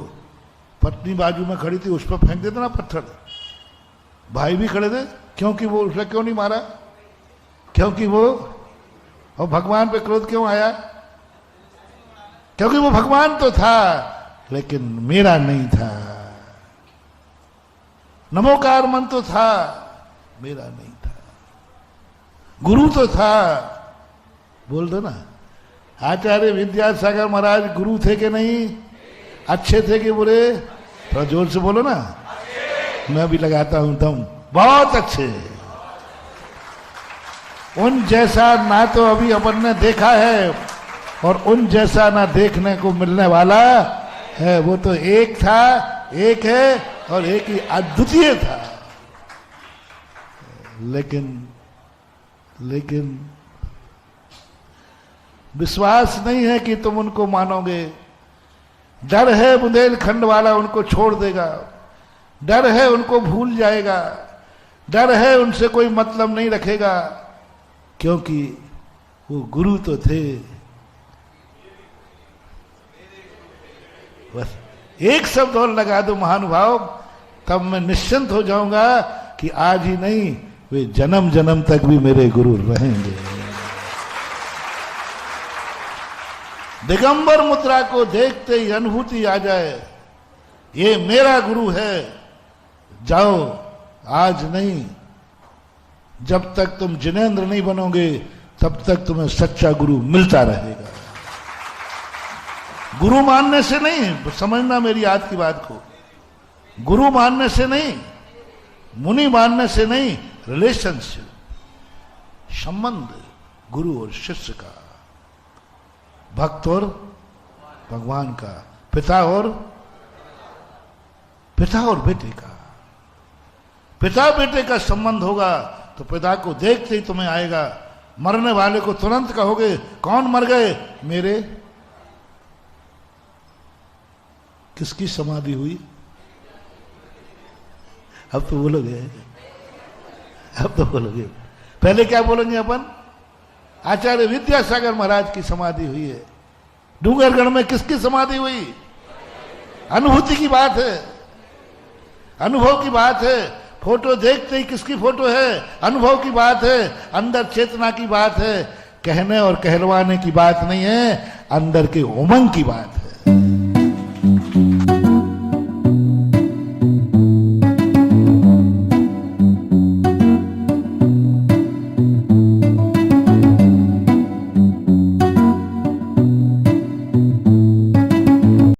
पत्नी बाजू में खड़ी थी, उस पर फेंक देते ना पत्थर। भाई भी खड़े थे, क्योंकि वो उसने क्यों नहीं मारा? क्योंकि वो, और भगवान पे क्रोध क्यों आया? क्योंकि वो भगवान तो था लेकिन मेरा नहीं था। नमोकार मन तो था, मेरा नहीं था। गुरु तो था, बोल दो ना। आचार्य विद्यासागर महाराज गुरु थे कि नहीं? अच्छे थे कि बुरे? थोड़ा जोर से बोलो ना। मैं भी लगाता हूं दम, बहुत अच्छे। उन जैसा ना तो अभी अपन ने देखा है और उन जैसा ना देखने को मिलने वाला है। वो तो एक था, एक है और एक ही अद्वितीय था। लेकिन विश्वास नहीं है कि तुम उनको मानोगे। डर है बुंदेलखंड वाला उनको छोड़ देगा, डर है उनको भूल जाएगा, डर है उनसे कोई मतलब नहीं रखेगा, क्योंकि वो गुरु तो थे। बस एक शब्द और लगा दो महानुभाव, तब मैं निश्चिंत हो जाऊंगा कि आज ही नहीं, वे जन्म जन्म तक भी मेरे गुरु रहेंगे। दिगंबर मुद्रा को देखते ही अनुभूति आ जाए, ये मेरा गुरु है। जाओ, आज नहीं, जब तक तुम जिनेंद्र नहीं बनोगे तब तक तुम्हें सच्चा गुरु मिलता रहेगा। गुरु मानने से नहीं, समझना मेरी आज की बात को, गुरु मानने से नहीं, मुनि मानने से नहीं, रिलेशनशिप, संबंध गुरु और शिष्य का, भक्त और भगवान का, पिता और बेटे का। पिता बेटे का संबंध होगा तो पिता को देखते ही तुम्हें आएगा। मरने वाले को तुरंत कहोगे कौन मर गए? मेरे। किसकी समाधि हुई? अब तो बोलोगे, अब तो बोलोगे। पहले क्या बोलेंगे अपन? आचार्य विद्यासागर महाराज की समाधि हुई है। डूंगरगढ़ में किसकी समाधि हुई? अनुभूति की बात है, अनुभव की बात है। फोटो देखते ही किसकी फोटो है? अनुभव की बात है, अंदर चेतना की बात है। कहने और कहलवाने की बात नहीं है, अंदर के उमंग की बात है।